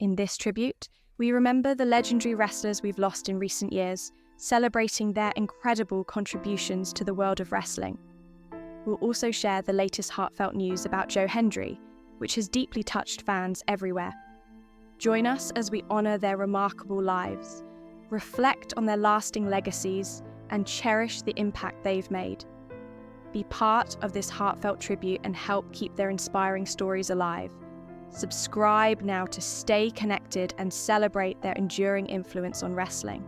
In this tribute, we remember the legendary wrestlers we've lost in recent years, celebrating their incredible contributions to the world of wrestling. We'll also share the latest heartfelt news about Joe Hendry, which has deeply touched fans everywhere. Join us as we honor their remarkable lives, reflect on their lasting legacies, and cherish the impact they've made. Be part of this heartfelt tribute and help keep their inspiring stories alive. Subscribe now to stay connected and celebrate their enduring influence on wrestling.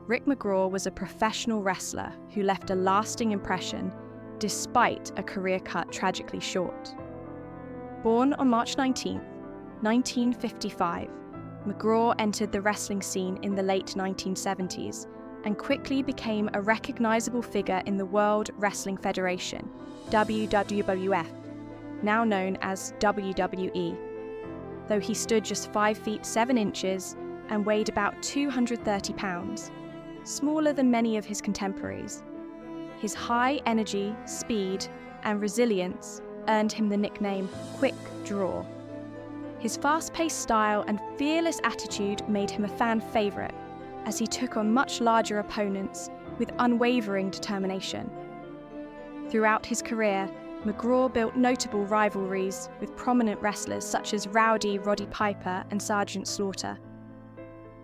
Rick McGraw was a professional wrestler who left a lasting impression despite a career cut tragically short. Born on March 19, 1955, McGraw entered the wrestling scene in the late 1970s and quickly became a recognizable figure in the World Wrestling Federation, WWF, now known as WWE. Though he stood just 5 feet 7 inches and weighed about 230 pounds, smaller than many of his contemporaries, his high energy, speed, and resilience earned him the nickname Quick Draw. His fast-paced style and fearless attitude made him a fan favorite, as he took on much larger opponents with unwavering determination. Throughout his career, McGraw built notable rivalries with prominent wrestlers such as Rowdy Roddy Piper and Sergeant Slaughter.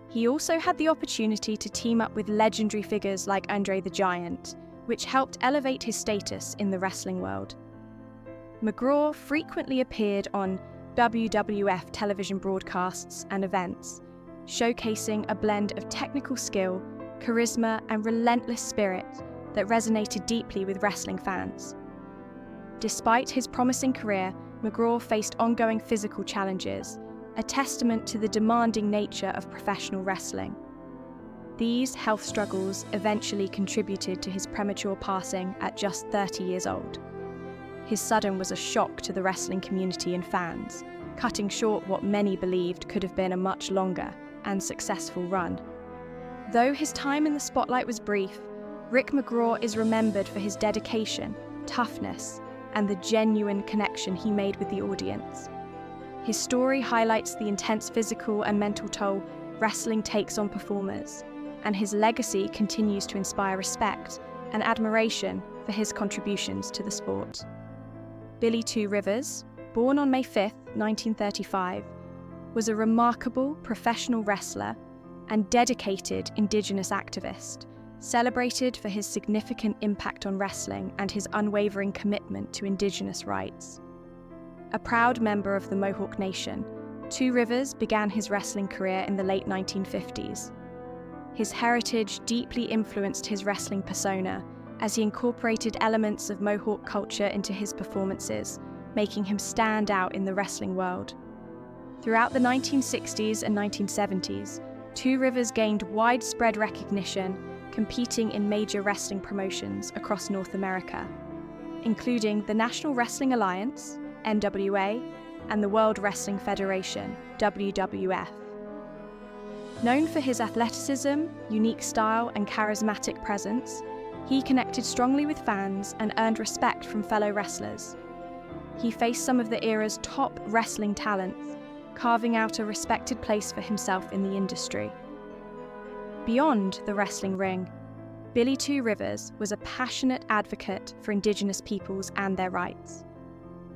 He also had the opportunity to team up with legendary figures like Andre the Giant, which helped elevate his status in the wrestling world. McGraw frequently appeared on WWF television broadcasts and events, showcasing a blend of technical skill, charisma, and relentless spirit that resonated deeply with wrestling fans. Despite his promising career, McGraw faced ongoing physical challenges, a testament to the demanding nature of professional wrestling. These health struggles eventually contributed to his premature passing at just 30 years old. His sudden was a shock to the wrestling community and fans, cutting short what many believed could have been a much longer and successful run. Though his time in the spotlight was brief, Rick McGraw is remembered for his dedication, toughness, and the genuine connection he made with the audience. His story highlights the intense physical and mental toll wrestling takes on performers, and his legacy continues to inspire respect and admiration for his contributions to the sport. Billy Two Rivers, born on May 5, 1935, was a remarkable professional wrestler and dedicated Indigenous activist, celebrated for his significant impact on wrestling and his unwavering commitment to Indigenous rights. A proud member of the Mohawk Nation, Two Rivers began his wrestling career in the late 1950s. His heritage deeply influenced his wrestling persona as he incorporated elements of Mohawk culture into his performances, making him stand out in the wrestling world. Throughout the 1960s and 1970s, Two Rivers gained widespread recognition, competing in major wrestling promotions across North America, including the National Wrestling Alliance, NWA, and the World Wrestling Federation, WWF. Known for his athleticism, unique style, and charismatic presence, he connected strongly with fans and earned respect from fellow wrestlers. He faced some of the era's top wrestling talents, carving out a respected place for himself in the industry. Beyond the wrestling ring, Billy Two Rivers was a passionate advocate for Indigenous peoples and their rights.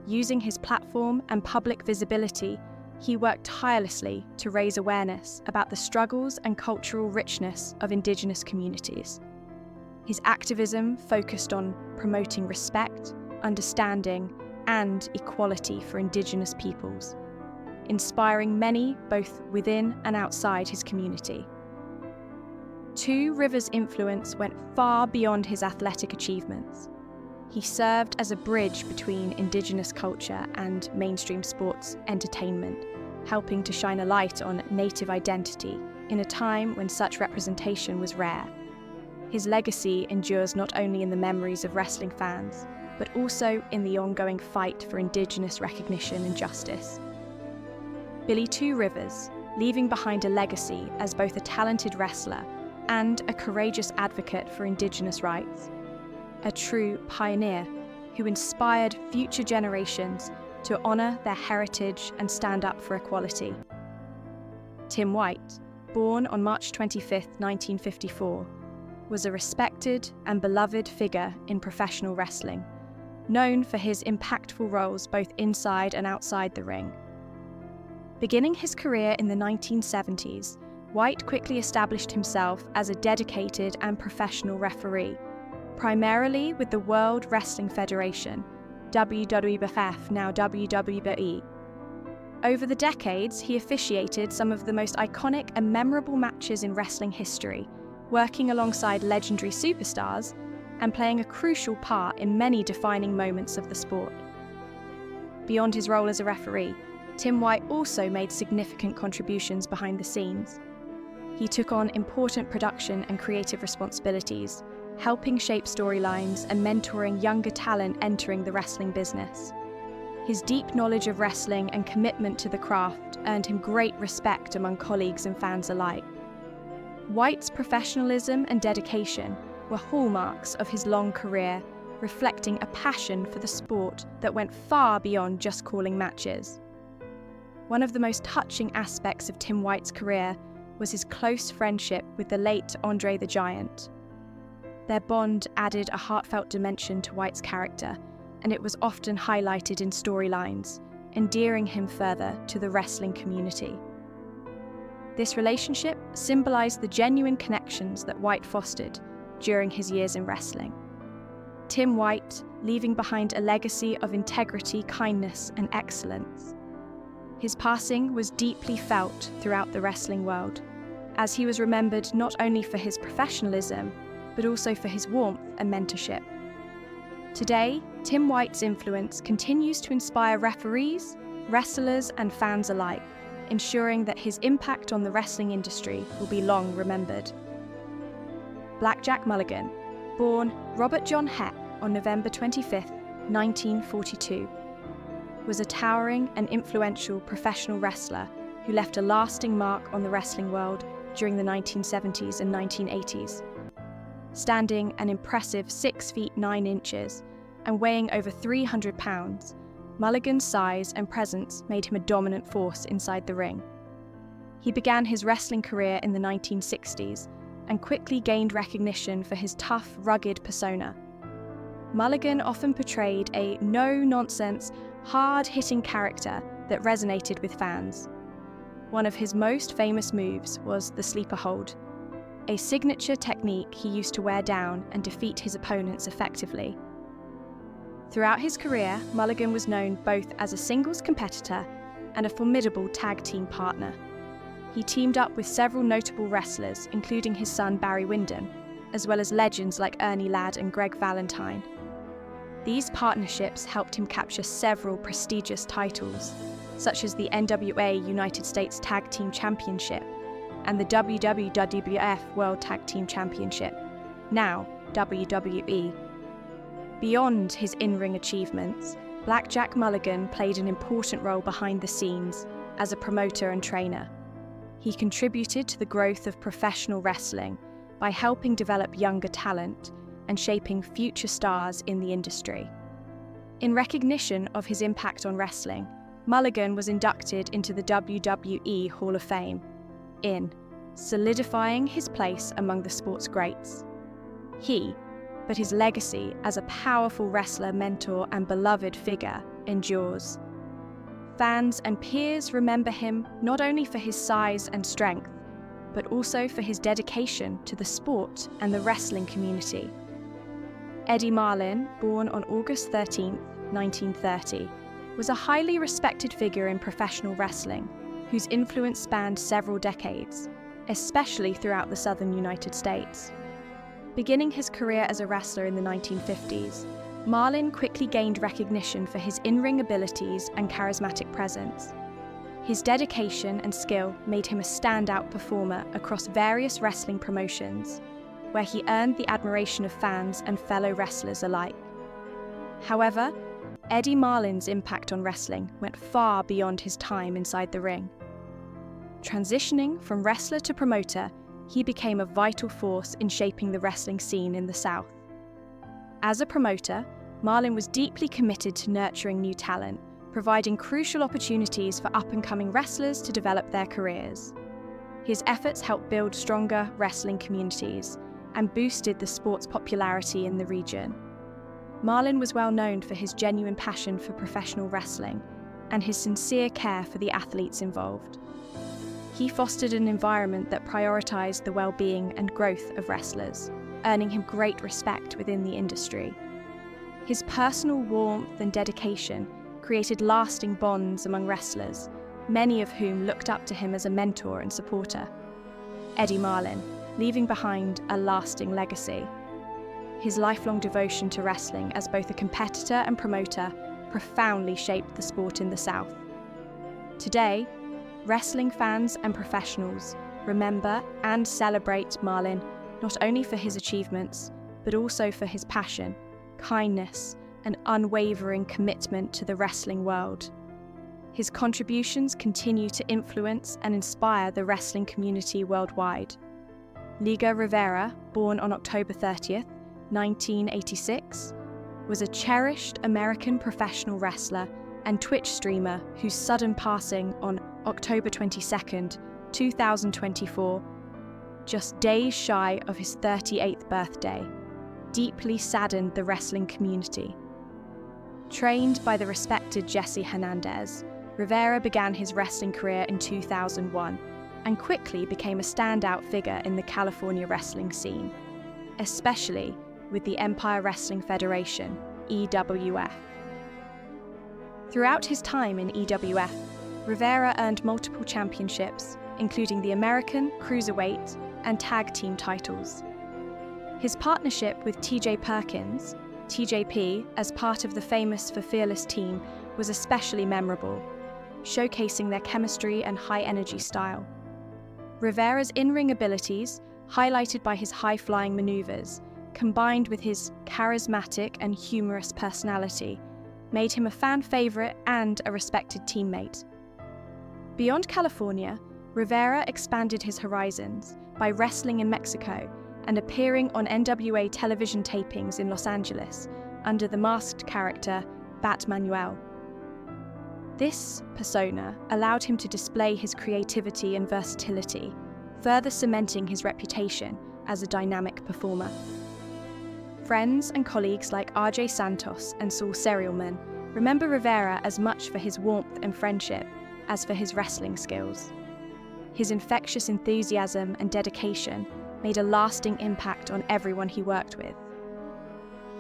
Using his platform and public visibility, he worked tirelessly to raise awareness about the struggles and cultural richness of Indigenous communities. His activism focused on promoting respect, understanding, and equality for Indigenous peoples, inspiring many both within and outside his community. Two Rivers' influence went far beyond his athletic achievements. He served as a bridge between Indigenous culture and mainstream sports entertainment, helping to shine a light on Native identity in a time when such representation was rare. His legacy endures not only in the memories of wrestling fans, but also in the ongoing fight for Indigenous recognition and justice. Billy Two Rivers, leaving behind a legacy as both a talented wrestler and a courageous advocate for Indigenous rights, a true pioneer who inspired future generations to honour their heritage and stand up for equality. Tim White, born on March 25, 1954, was a respected and beloved figure in professional wrestling, known for his impactful roles both inside and outside the ring. Beginning his career in the 1970s, White quickly established himself as a dedicated and professional referee, primarily with the World Wrestling Federation, WWF, now WWE. Over the decades, he officiated some of the most iconic and memorable matches in wrestling history, working alongside legendary superstars and playing a crucial part in many defining moments of the sport. Beyond his role as a referee, Tim White also made significant contributions behind the scenes. He took on important production and creative responsibilities, helping shape storylines and mentoring younger talent entering the wrestling business. His deep knowledge of wrestling and commitment to the craft earned him great respect among colleagues and fans alike. White's professionalism and dedication were hallmarks of his long career, reflecting a passion for the sport that went far beyond just calling matches. One of the most touching aspects of Tim White's career was his close friendship with the late Andre the Giant. Their bond added a heartfelt dimension to White's character, and it was often highlighted in storylines, endearing him further to the wrestling community. This relationship symbolized the genuine connections that White fostered during his years in wrestling. Tim White, leaving behind a legacy of integrity, kindness, and excellence. His passing was deeply felt throughout the wrestling world, as he was remembered not only for his professionalism, but also for his warmth and mentorship. Today, Tim White's influence continues to inspire referees, wrestlers, and fans alike, ensuring that his impact on the wrestling industry will be long remembered. Blackjack Mulligan, born Robert John Heck on November 25, 1942, was a towering and influential professional wrestler who left a lasting mark on the wrestling world during the 1970s and 1980s. Standing an impressive 6 feet 9 inches and weighing over 300 pounds, Mulligan's size and presence made him a dominant force inside the ring. He began his wrestling career in the 1960s and quickly gained recognition for his tough, rugged persona. Mulligan often portrayed a no-nonsense, hard-hitting character that resonated with fans. One of his most famous moves was the sleeper hold, a signature technique he used to wear down and defeat his opponents effectively. Throughout his career, Mulligan was known both as a singles competitor and a formidable tag team partner. He teamed up with several notable wrestlers, including his son Barry Windham, as well as legends like Ernie Ladd and Greg Valentine. These partnerships helped him capture several prestigious titles, such as the NWA United States Tag Team Championship and the WWF World Tag Team Championship, now WWE. Beyond his in-ring achievements, Blackjack Mulligan played an important role behind the scenes as a promoter and trainer. He contributed to the growth of professional wrestling by helping develop younger talent and shaping future stars in the industry. In recognition of his impact on wrestling, Mulligan was inducted into the WWE Hall of Fame, solidifying his place among the sport's greats. But his legacy as a powerful wrestler, mentor, and beloved figure endures. Fans and peers remember him not only for his size and strength, but also for his dedication to the sport and the wrestling community. Eddie Marlin, born on August 13, 1930, was a highly respected figure in professional wrestling, whose influence spanned several decades, especially throughout the southern United States. Beginning his career as a wrestler in the 1950s, Marlin quickly gained recognition for his in-ring abilities and charismatic presence. His dedication and skill made him a standout performer across various wrestling promotions, where he earned the admiration of fans and fellow wrestlers alike. However, Eddie Marlin's impact on wrestling went far beyond his time inside the ring. Transitioning from wrestler to promoter, he became a vital force in shaping the wrestling scene in the South. As a promoter, Marlin was deeply committed to nurturing new talent, providing crucial opportunities for up-and-coming wrestlers to develop their careers. His efforts helped build stronger wrestling communities and boosted the sport's popularity in the region. Marlon was well known for his genuine passion for professional wrestling and his sincere care for the athletes involved. He fostered an environment that prioritized the well-being and growth of wrestlers, earning him great respect within the industry. His personal warmth and dedication created lasting bonds among wrestlers, many of whom looked up to him as a mentor and supporter. Eddie Marlin, leaving behind a lasting legacy. His lifelong devotion to wrestling as both a competitor and promoter profoundly shaped the sport in the South. Today, wrestling fans and professionals remember and celebrate Marlin not only for his achievements, but also for his passion, kindness, and unwavering commitment to the wrestling world. His contributions continue to influence and inspire the wrestling community worldwide. Liga Rivera, born on October 30th, 1986, was a cherished American professional wrestler and Twitch streamer whose sudden passing on October 22nd, 2024, just days shy of his 38th birthday, deeply saddened the wrestling community. Trained by the respected Jesse Hernandez, Rivera began his wrestling career in 2001 and quickly became a standout figure in the California wrestling scene, especially with the Empire Wrestling Federation, EWF. Throughout his time in EWF, Rivera earned multiple championships, including the American, Cruiserweight, and Tag Team titles. His partnership with TJ Perkins, TJP, as part of the famous For Fearless team was especially memorable, showcasing their chemistry and high-energy style. Rivera's in-ring abilities, highlighted by his high-flying maneuvers, combined with his charismatic and humorous personality, made him a fan favorite and a respected teammate. Beyond California, Rivera expanded his horizons by wrestling in Mexico and appearing on NWA television tapings in Los Angeles under the masked character Bat Manuel. This persona allowed him to display his creativity and versatility, further cementing his reputation as a dynamic performer. Friends and colleagues like RJ Santos and Saul Serialman remember Rivera as much for his warmth and friendship as for his wrestling skills. His infectious enthusiasm and dedication made a lasting impact on everyone he worked with.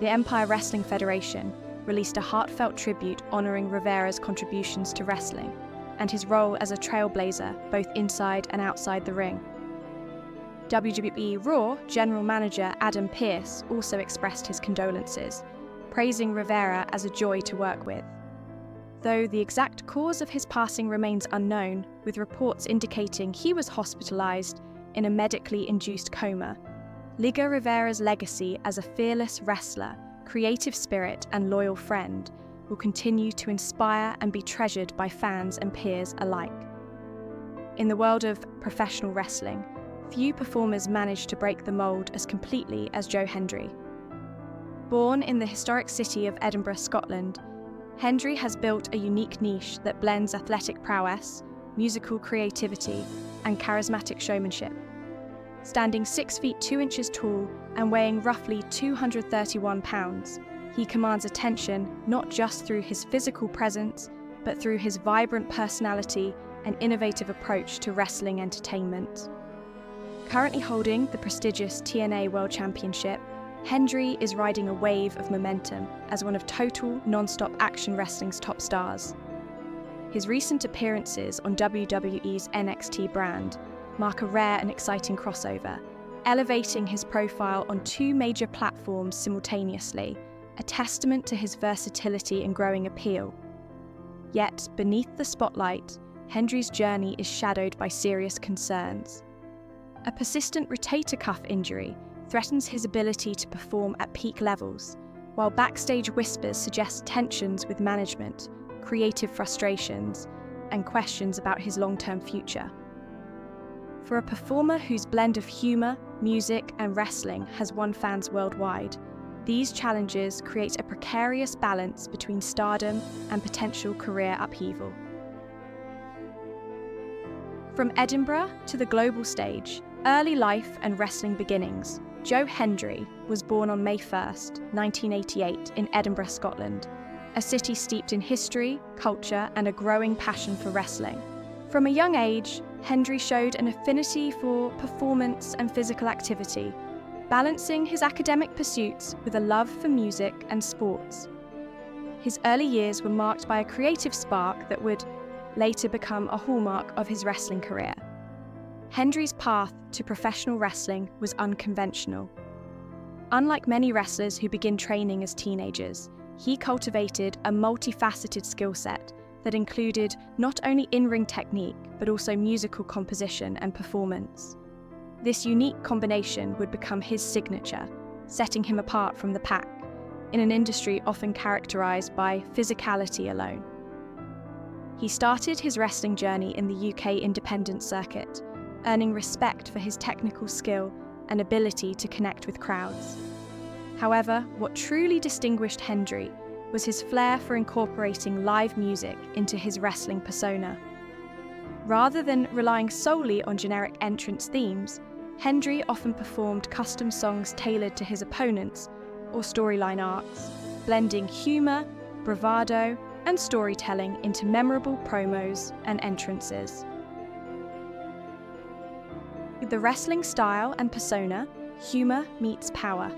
The Empire Wrestling Federation released a heartfelt tribute honoring Rivera's contributions to wrestling and his role as a trailblazer both inside and outside the ring. WWE Raw General Manager Adam Pearce also expressed his condolences, praising Rivera as a joy to work with. Though the exact cause of his passing remains unknown, with reports indicating he was hospitalized in a medically induced coma, Liga Rivera's legacy as a fearless wrestler, creative spirit, and loyal friend will continue to inspire and be treasured by fans and peers alike. In the world of professional wrestling, few performers manage to break the mold as completely as Joe Hendry. Born in the historic city of Edinburgh, Scotland, Hendry has built a unique niche that blends athletic prowess, musical creativity, and charismatic showmanship. Standing 6 feet 2 inches tall and weighing roughly 231 pounds, he commands attention not just through his physical presence, but through his vibrant personality and innovative approach to wrestling entertainment. Currently holding the prestigious TNA World Championship, Hendry is riding a wave of momentum as one of total non-stop action wrestling's top stars. His recent appearances on WWE's NXT brand mark a rare and exciting crossover, elevating his profile on 2 major platforms simultaneously, a testament to his versatility and growing appeal. Yet, beneath the spotlight, Hendry's journey is shadowed by serious concerns. A persistent rotator cuff injury threatens his ability to perform at peak levels, while backstage whispers suggest tensions with management, creative frustrations, and questions about his long-term future. For a performer whose blend of humour, music, and wrestling has won fans worldwide, these challenges create a precarious balance between stardom and potential career upheaval. From Edinburgh to the global stage, early life and wrestling beginnings. Joe Hendry was born on May 1st, 1988 in Edinburgh, Scotland, a city steeped in history, culture and a growing passion for wrestling. From a young age, Hendry showed an affinity for performance and physical activity, balancing his academic pursuits with a love for music and sports. His early years were marked by a creative spark that would later become a hallmark of his wrestling career. Hendry's path to professional wrestling was unconventional. Unlike many wrestlers who begin training as teenagers, he cultivated a multifaceted skill set that included not only in-ring technique, but also musical composition and performance. This unique combination would become his signature, setting him apart from the pack, in an industry often characterized by physicality alone. He started his wrestling journey in the UK independent circuit, earning respect for his technical skill and ability to connect with crowds. However, what truly distinguished Hendry was his flair for incorporating live music into his wrestling persona. Rather than relying solely on generic entrance themes, Hendry often performed custom songs tailored to his opponents or storyline arcs, blending humour, bravado, and storytelling into memorable promos and entrances. With the wrestling style and persona, humour meets power.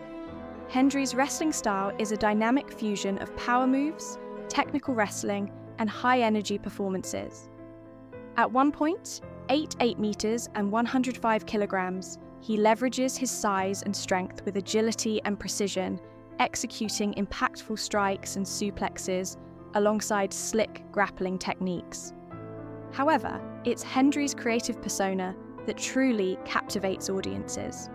Hendry's wrestling style is a dynamic fusion of power moves, technical wrestling, and high-energy performances. At one point, 8 meters and 105 kilograms, he leverages his size and strength with agility and precision, executing impactful strikes and suplexes alongside slick grappling techniques. However, it's Hendry's creative persona that truly captivates audiences.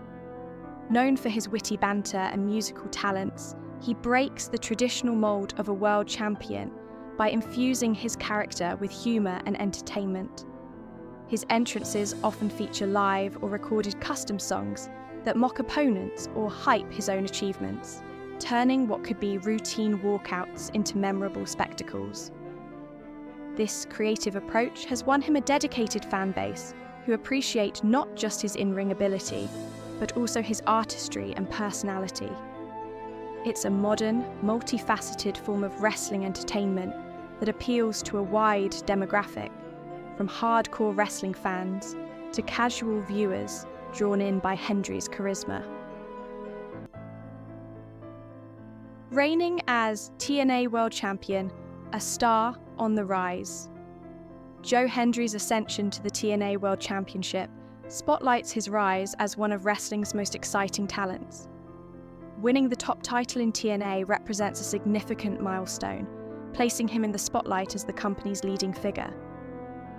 Known for his witty banter and musical talents, he breaks the traditional mold of a world champion by infusing his character with humour and entertainment. His entrances often feature live or recorded custom songs that mock opponents or hype his own achievements, turning what could be routine walkouts into memorable spectacles. This creative approach has won him a dedicated fan base who appreciate not just his in-ring ability, but also his artistry and personality. It's a modern, multifaceted form of wrestling entertainment that appeals to a wide demographic, from hardcore wrestling fans to casual viewers drawn in by Hendry's charisma. Reigning as TNA World Champion, a star on the rise. Joe Hendry's ascension to the TNA World Championship spotlights his rise as one of wrestling's most exciting talents. Winning the top title in TNA represents a significant milestone, placing him in the spotlight as the company's leading figure.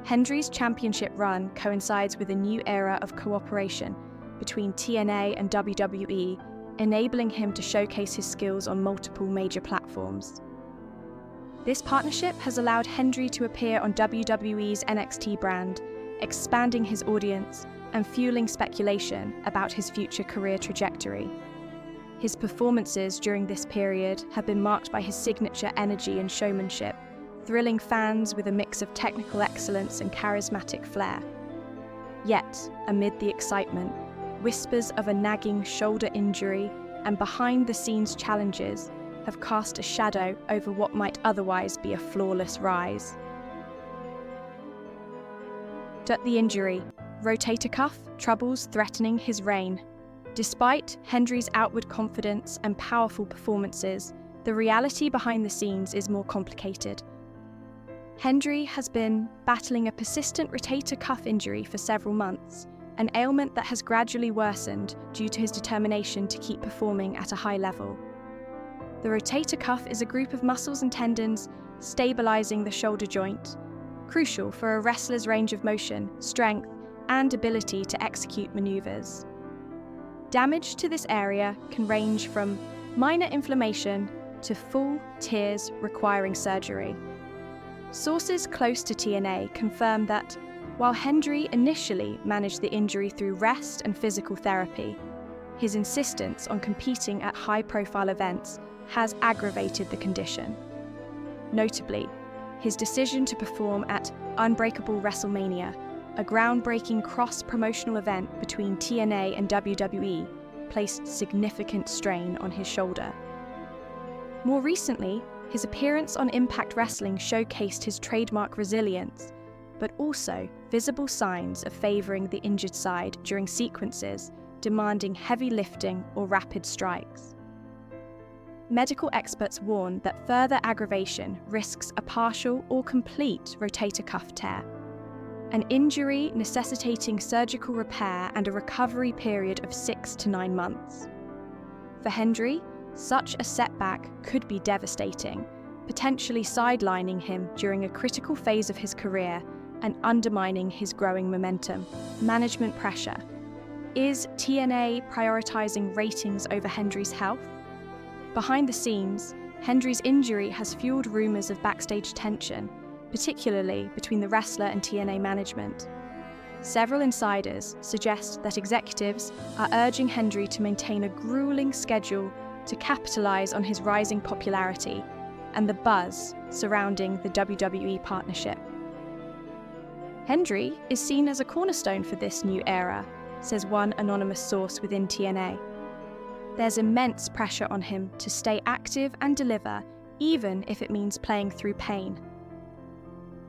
Hendry's championship run coincides with a new era of cooperation between TNA and WWE, enabling him to showcase his skills on multiple major platforms. This partnership has allowed Hendry to appear on WWE's NXT brand, expanding his audience and fueling speculation about his future career trajectory. His performances during this period have been marked by his signature energy and showmanship, thrilling fans with a mix of technical excellence and charismatic flair. Yet, amid the excitement, whispers of a nagging shoulder injury and behind-the-scenes challenges have cast a shadow over what might otherwise be a flawless rise. The injury, rotator cuff troubles threatening his reign. Despite Hendry's outward confidence and powerful performances, the reality behind the scenes is more complicated. Hendry has been battling a persistent rotator cuff injury for several months, an ailment that has gradually worsened due to his determination to keep performing at a high level. The rotator cuff is a group of muscles and tendons stabilizing the shoulder joint, crucial for a wrestler's range of motion, strength, and ability to execute maneuvers. Damage to this area can range from minor inflammation to full tears requiring surgery. Sources close to TNA confirm that while Hendry initially managed the injury through rest and physical therapy, his insistence on competing at high-profile events has aggravated the condition. Notably, his decision to perform at Unbreakable WrestleMania a groundbreaking cross-promotional event between TNA and WWE placed significant strain on his shoulder. More recently, his appearance on Impact Wrestling showcased his trademark resilience, but also visible signs of favoring the injured side during sequences demanding heavy lifting or rapid strikes. Medical experts warn that further aggravation risks a partial or complete rotator cuff tear, an injury necessitating surgical repair and a recovery period of 6 to 9 months. For Hendry, such a setback could be devastating, potentially sidelining him during a critical phase of his career and undermining his growing momentum. Management pressure. Is TNA prioritizing ratings over Hendry's health? Behind the scenes, Hendry's injury has fueled rumors of backstage tension, particularly between the wrestler and TNA management. Several insiders suggest that executives are urging Hendry to maintain a grueling schedule to capitalize on his rising popularity and the buzz surrounding the WWE partnership. Hendry is seen as a cornerstone for this new era, says one anonymous source within TNA. There's immense pressure on him to stay active and deliver, even if it means playing through pain.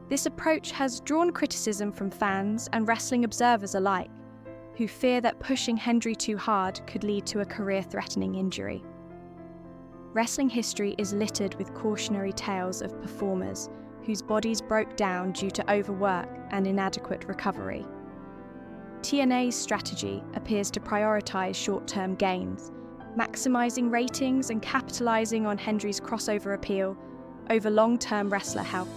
This approach has drawn criticism from fans and wrestling observers alike, who fear that pushing Hendry too hard could lead to a career-threatening injury. Wrestling history is littered with cautionary tales of performers whose bodies broke down due to overwork and inadequate recovery. TNA's strategy appears to prioritize short-term gains, maximizing ratings and capitalizing on Hendry's crossover appeal over long-term wrestler health.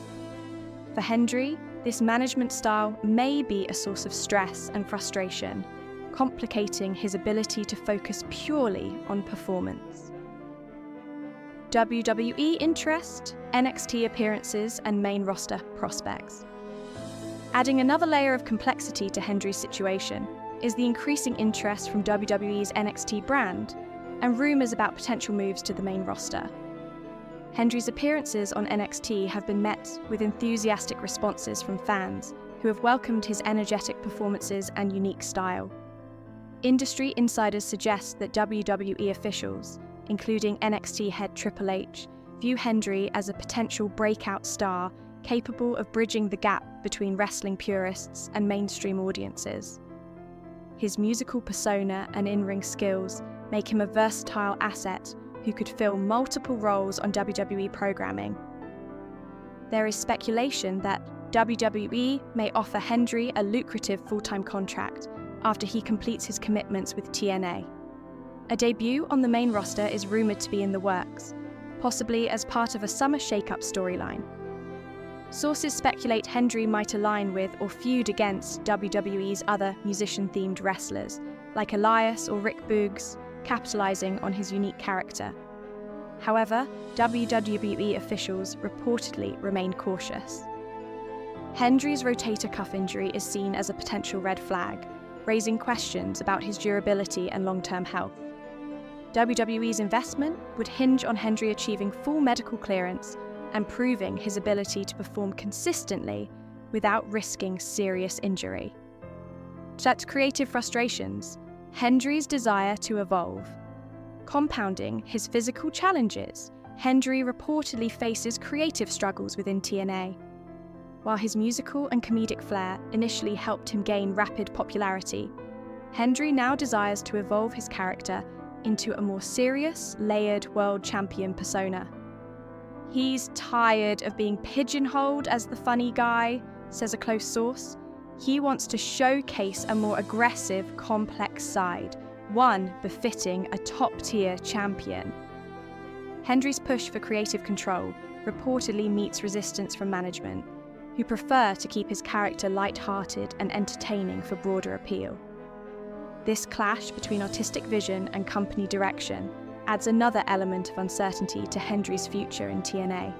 For Hendry, this management style may be a source of stress and frustration, complicating his ability to focus purely on performance. WWE interest, NXT appearances, and main roster prospects. Adding another layer of complexity to Hendry's situation is the increasing interest from WWE's NXT brand and rumors about potential moves to the main roster. Hendry's appearances on NXT have been met with enthusiastic responses from fans who have welcomed his energetic performances and unique style. Industry insiders suggest that WWE officials, including NXT head Triple H, view Hendry as a potential breakout star capable of bridging the gap between wrestling purists and mainstream audiences. His musical persona and in-ring skills make him a versatile asset who could fill multiple roles on WWE programming. There is speculation that WWE may offer Hendry a lucrative full-time contract after he completes his commitments with TNA. A debut on the main roster is rumoured to be in the works, possibly as part of a summer shake-up storyline. Sources speculate Hendry might align with or feud against WWE's other musician-themed wrestlers, like Elias or Rick Boogs, capitalizing on his unique character. However, WWE officials reportedly remain cautious. Hendry's rotator cuff injury is seen as a potential red flag, raising questions about his durability and long-term health. WWE's investment would hinge on Hendry achieving full medical clearance and proving his ability to perform consistently without risking serious injury. To add to creative frustrations, Hendry's desire to evolve. Compounding his physical challenges, Hendry reportedly faces creative struggles within TNA. While his musical and comedic flair initially helped him gain rapid popularity, Hendry now desires to evolve his character into a more serious, layered world champion persona. He's tired of being pigeonholed as the funny guy, says a close source. He wants to showcase a more aggressive, complex side, one befitting a top-tier champion. Hendry's push for creative control reportedly meets resistance from management, who prefer to keep his character light-hearted and entertaining for broader appeal. This clash between artistic vision and company direction adds another element of uncertainty to Hendry's future in TNA.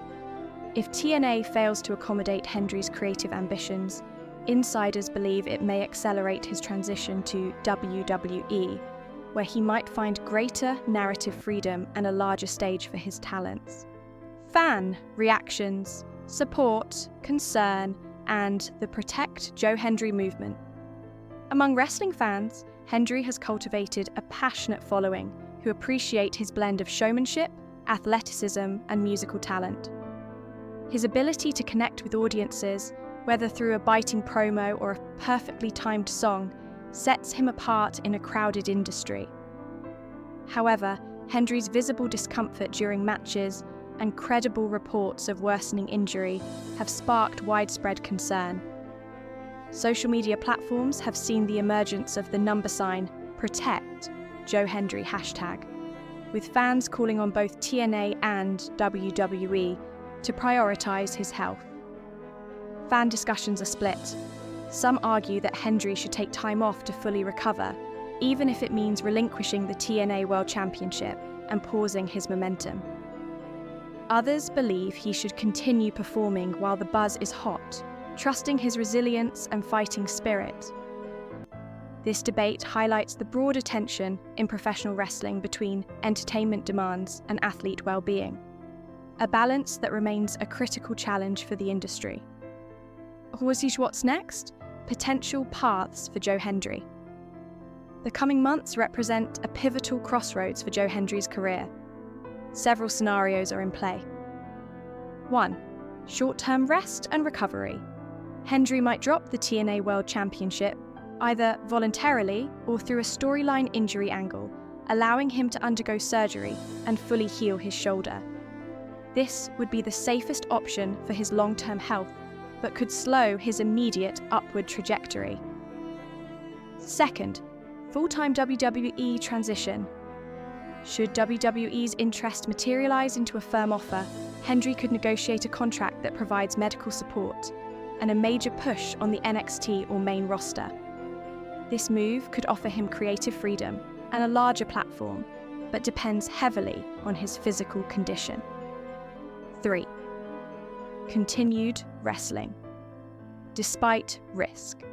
If TNA fails to accommodate Hendry's creative ambitions, insiders believe it may accelerate his transition to WWE, where he might find greater narrative freedom and a larger stage for his talents. Fan reactions, support, concern, and the Protect Joe Hendry movement. Among wrestling fans, Hendry has cultivated a passionate following who appreciate his blend of showmanship, athleticism, and musical talent. His ability to connect with audiences, whether through a biting promo or a perfectly timed song, sets him apart in a crowded industry. However, Hendry's visible discomfort during matches and credible reports of worsening injury have sparked widespread concern. Social media platforms have seen the emergence of the number sign Protect Joe Hendry hashtag, with fans calling on both TNA and WWE to prioritize his health. Fan discussions are split. Some argue that Hendry should take time off to fully recover, even if it means relinquishing the TNA World Championship and pausing his momentum. Others believe he should continue performing while the buzz is hot, trusting his resilience and fighting spirit. This debate highlights the broader tension in professional wrestling between entertainment demands and athlete well-being, a balance that remains a critical challenge for the industry. What's next? Potential paths for Joe Hendry. The coming months represent a pivotal crossroads for Joe Hendry's career. Several scenarios are in play. 1. Short-term rest and recovery. Hendry might drop the TNA World Championship, either voluntarily or through a storyline injury angle, allowing him to undergo surgery and fully heal his shoulder. This would be the safest option for his long-term health, but could slow his immediate upward trajectory. 2. Full-time WWE transition. Should WWE's interest materialize into a firm offer, Hendry could negotiate a contract that provides medical support and a major push on the NXT or main roster. This move could offer him creative freedom and a larger platform, but depends heavily on his physical condition. 3. Continued wrestling. Despite risk,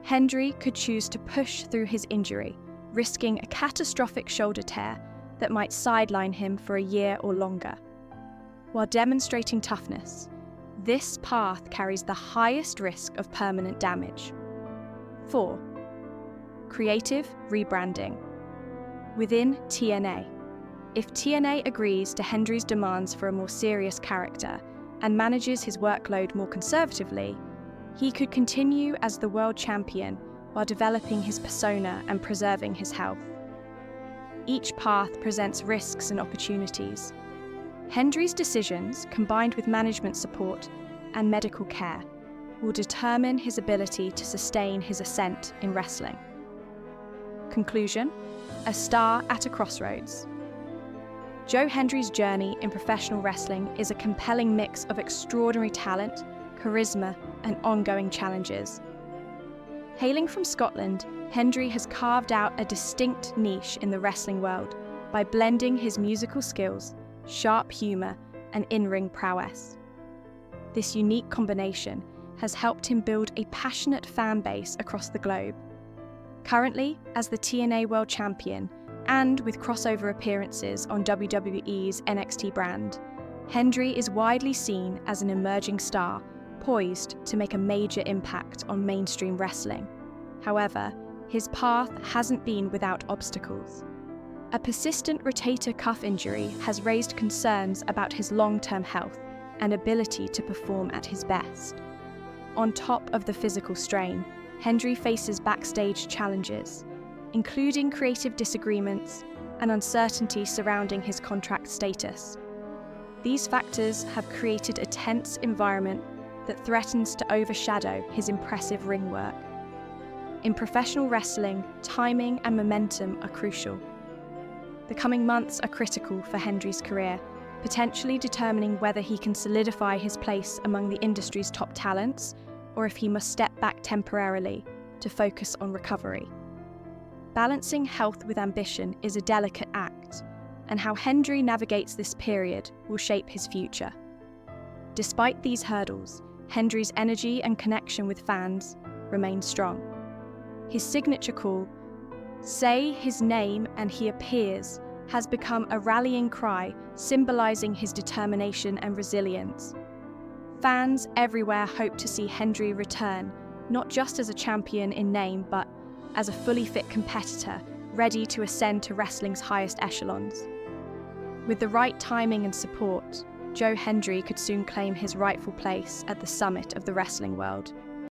Hendry could choose to push through his injury, risking a catastrophic shoulder tear that might sideline him for a year or longer. While demonstrating toughness, this path carries the highest risk of permanent damage. 4. Creative rebranding. Within TNA. If TNA agrees to Hendry's demands for a more serious character and manages his workload more conservatively, he could continue as the world champion while developing his persona and preserving his health. Each path presents risks and opportunities. Hendry's decisions, combined with management support and medical care, will determine his ability to sustain his ascent in wrestling. Conclusion: a star at a crossroads. Joe Hendry's journey in professional wrestling is a compelling mix of extraordinary talent, charisma, and ongoing challenges. Hailing from Scotland, Hendry has carved out a distinct niche in the wrestling world by blending his musical skills, sharp humour, and in-ring prowess. This unique combination has helped him build a passionate fan base across the globe. Currently, as the TNA World Champion, and with crossover appearances on WWE's NXT brand, Hendry is widely seen as an emerging star, poised to make a major impact on mainstream wrestling. However, his path hasn't been without obstacles. A persistent rotator cuff injury has raised concerns about his long-term health and ability to perform at his best. On top of the physical strain, Hendry faces backstage challenges, including creative disagreements and uncertainty surrounding his contract status. These factors have created a tense environment that threatens to overshadow his impressive ring work. In professional wrestling, timing and momentum are crucial. The coming months are critical for Hendry's career, potentially determining whether he can solidify his place among the industry's top talents, or if he must step back temporarily to focus on recovery. Balancing health with ambition is a delicate act, and how Hendry navigates this period will shape his future. Despite these hurdles, Hendry's energy and connection with fans remain strong. His signature call, "Say his name and he appears," has become a rallying cry symbolizing his determination and resilience. Fans everywhere hope to see Hendry return, not just as a champion in name, but as a fully fit competitor, ready to ascend to wrestling's highest echelons. With the right timing and support, Joe Hendry could soon claim his rightful place at the summit of the wrestling world.